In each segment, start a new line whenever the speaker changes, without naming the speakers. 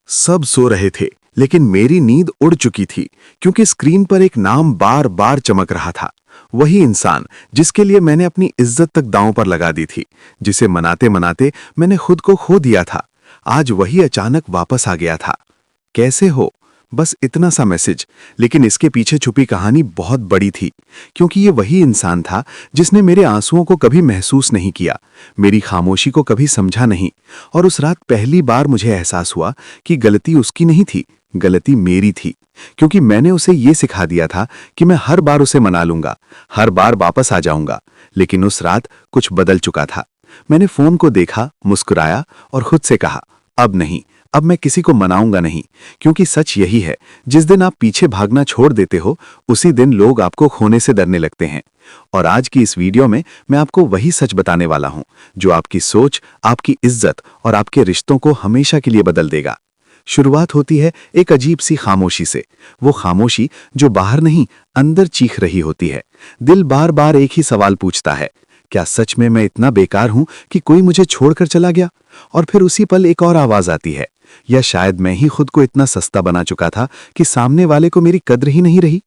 सब सो रहे थे, लेकिन मेरी नींद उड़ चुकी थी क्योंकि स्क्रीन पर एक नाम बार बार चमक रहा था। वही इंसान जिसके लिए मैंने अपनी इज्जत तक दांव पर लगा दी थी, जिसे मनाते मनाते मैंने खुद को खो दिया था, आज वही अचानक वापस आ गया था। कैसे हो? बस इतना सा मैसेज, लेकिन इसके पीछे छुपी कहानी बहुत बड़ी थी, क्योंकि ये वही इंसान था जिसने मेरे आंसुओं को कभी महसूस नहीं किया, मेरी खामोशी को कभी समझा नहीं। और उस रात पहली बार मुझे एहसास हुआ कि गलती उसकी नहीं थी, गलती मेरी थी, क्योंकि मैंने उसे ये सिखा दिया था कि मैं हर बार उसे मना लूंगा, हर बार वापस आ जाऊंगा। लेकिन उस रात कुछ बदल चुका था। मैंने फोन को देखा, मुस्कुराया और खुद से कहा, अब नहीं, अब मैं किसी को मनाऊंगा नहीं। क्योंकि सच यही है, जिस दिन आप पीछे भागना छोड़ देते हो, उसी दिन लोग आपको खोने से डरने लगते हैं। और आज की इस वीडियो में मैं आपको वही सच बताने वाला हूं, जो आपकी सोच, आपकी इज्जत और आपके रिश्तों को हमेशा के लिए बदल देगा। शुरुआत होती है एक अजीब सी खामोशी से, वो खामोशी जो बाहर नहीं, अंदर चीख रही होती है। दिल बार बार एक ही सवाल पूछता है, क्या सच में मैं इतना बेकार हूं कि कोई मुझे छोड़कर चला गया? और फिर उसी पल एक और आवाज आती है, या शायद मैं ही खुद को इतना सस्ता बना चुका था कि सामने वाले को मेरी कद्र ही नहीं रही।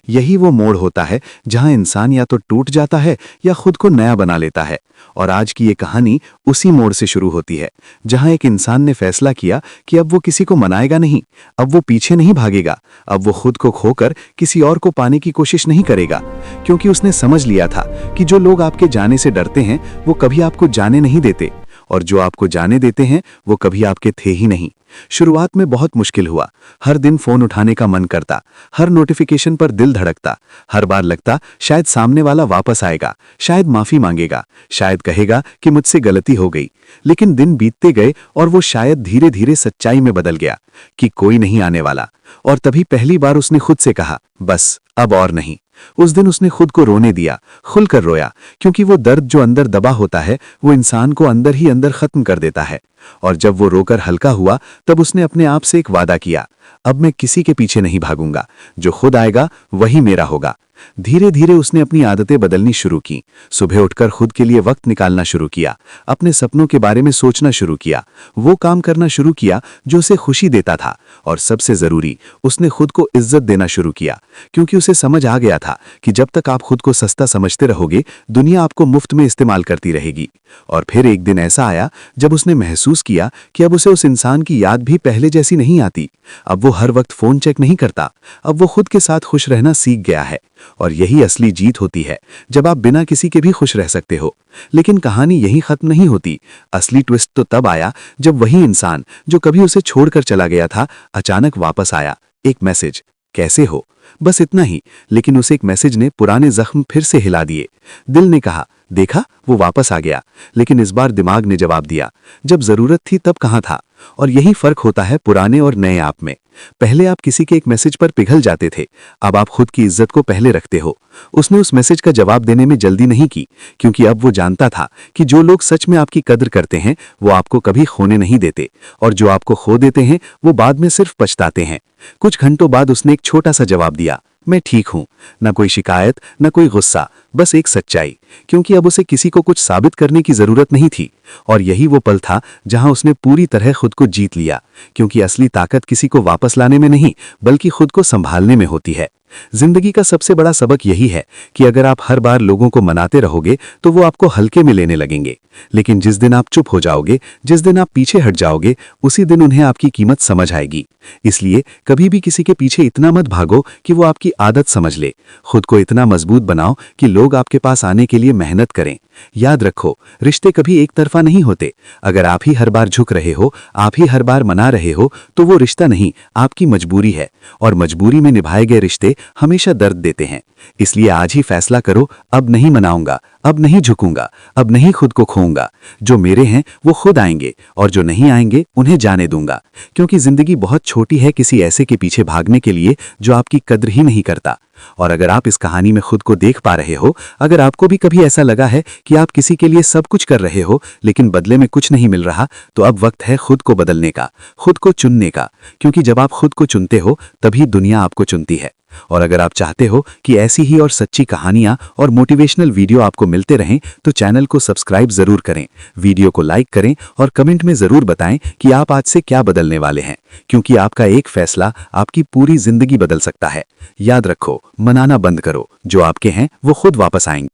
यही वो मोड़ होता है जहां इंसान या तो टूट जाता है या खुद को नया बना लेता है। और आज की ये कहानी उसी मोड़ से शुरू होती है, जहां एक इंसान ने फैसला किया कि अब वो किसी को मनाएगा नहीं, अब वो पीछे नहीं भागेगा, अब वो खुद को खोकर किसी और को पाने की कोशिश नहीं करेगा। क्योंकि उसने समझ लिया था कि जो लोग आपके जाने से डरते हैं वो कभी आपको जाने नहीं देते, और जो आपको जाने देते हैं वो कभी आपके थे ही नहीं। शुरुआत में बहुत मुश्किल हुआ। हर दिन फोन उठाने का मन करता, हर नोटिफिकेशन पर दिल धड़कता, हर बार लगता शायद सामने वाला वापस आएगा, शायद माफी मांगेगा, शायद कहेगा कि मुझसे गलती हो गई। लेकिन दिन बीतते गए और वो शायद धीरे धीरे सच्चाई में बदल गया कि कोई नहीं आने वाला। और तभी पहली बार उसने खुद से कहा, बस अब और नहीं। उस दिन उसने खुद को रोने दिया, खुलकर रोया, क्योंकि वो दर्द जो अंदर दबा होता है वो इंसान को अंदर ही अंदर खत्म कर देता है। और जब वो रोकर हल्का हुआ, तब उसने अपने आप से एक वादा किया, अब मैं किसी के पीछे नहीं भागूंगा, जो खुद आएगा वही मेरा होगा। धीरे धीरे उसने अपनी आदतें बदलनी शुरू की। सुबह उठकर खुद के लिए वक्त निकालना शुरू किया, अपने सपनों के बारे में सोचना शुरू किया, वो काम करना शुरू किया जो उसे खुशी देता था। और सबसे जरूरी, उसने खुद को इज्जत देना शुरू किया, क्योंकि उसे समझ आ गया था कि जब तक आप खुद को सस्ता समझते रहोगे, दुनिया आपको मुफ्त में इस्तेमाल करती रहेगी। और फिर एक दिन ऐसा आया जब उसने महसूस किया कि अब उसे उस इंसान की याद भी पहले जैसी नहीं आती। अब वो हर वक्त फोन चेक नहीं करता, अब वो खुद के साथ खुश रहना सीख गया है। और यही असली जीत होती है, जब आप बिना किसी के भी खुश रह सकते हो। लेकिन कहानी यही खत्म नहीं होती। असली ट्विस्ट तो तब आया जब वही इंसान जो कभी उसे छोड़कर चला गया था, अचानक वापस आया। एक मैसेज, कैसे हो, बस इतना ही। लेकिन उस एक मैसेज ने पुराने जख्म फिर से हिला दिए। दिल ने कहा, देखा, वो वापस आ गया। लेकिन इस बार दिमाग ने जवाब दिया, जब जरूरत थी तब कहां था। और यही फर्क होता है पुराने और नए आप में। पहले आप किसी के एक मैसेज पर पिघल जाते थे, अब आप खुद की इज्जत को पहले रखते हो। उसने उस मैसेज का जवाब देने में जल्दी नहीं की, क्योंकि अब वो जानता था कि जो लोग सच में आपकी कद्र करते हैं वो आपको कभी खोने नहीं देते, और जो आपको खो देते हैं वो बाद में सिर्फ पछताते हैं। कुछ घंटों बाद उसने एक छोटा सा जवाब दिया, मैं ठीक हूं। न कोई शिकायत, न कोई गुस्सा, बस एक सच्चाई। क्योंकि अब उसे किसी को कुछ साबित करने की जरूरत नहीं थी। और यही वो पल था जहां उसने पूरी तरह खुद को जीत लिया, क्योंकि असली ताकत किसी को वापस लाने में नहीं, बल्कि खुद को संभालने में होती है। जिंदगी का सबसे बड़ा सबक यही है कि अगर आप हर बार लोगों को मनाते रहोगे तो वो आपको हल्के में लेने लगेंगे। लेकिन जिस दिन आप चुप हो जाओगे, जिस दिन आप पीछे हट जाओगे, उसी दिन उन्हें आपकी कीमत समझ आएगी। इसलिए कभी भी किसी के पीछे इतना मत भागो कि वो आपकी आदत समझ ले। खुद को इतना मजबूत बनाओ कि लोग आपके पास आने के लिए मेहनत करें। याद रखो, रिश्ते कभी एक तरफा नहीं होते। अगर आप ही हर बार झुक रहे हो, आप ही हर बार मना रहे हो, तो वो रिश्ता नहीं, आपकी मजबूरी है। और मजबूरी में निभाए गए रिश्ते हमेशा दर्द देते हैं। इसलिए आज ही फैसला करो, अब नहीं मनाऊंगा, अब नहीं झुकूंगा, अब नहीं खुद को खोऊंगा। जो मेरे हैं वो खुद आएंगे, और जो नहीं आएंगे उन्हें जाने दूंगा। क्योंकि जिंदगी बहुत छोटी है किसी ऐसे के पीछे भागने के लिए जो आपकी कद्र ही नहीं करता।
और अगर आप इस कहानी में खुद को देख पा रहे हो, अगर आपको भी कभी ऐसा लगा है कि आप किसी के लिए सब कुछ कर रहे हो लेकिन बदले में कुछ नहीं मिल रहा, तो अब वक्त है खुद को बदलने का, खुद को चुनने का, क्योंकि जब आप खुद को चुनते हो तभी दुनिया आपको चुनती है। और अगर आप चाहते हो कि ऐसी ही और सच्ची कहानियां और मोटिवेशनल वीडियो आपको मिलते रहें, तो चैनल को सब्सक्राइब जरूर करें, वीडियो को लाइक करें और कमेंट में जरूर बताएं कि आप आज से क्या बदलने वाले हैं, क्योंकि आपका एक फैसला आपकी पूरी जिंदगी बदल सकता है। याद रखो, मनाना बंद करो, जो आपके हैं वो खुद वापस आएंगे।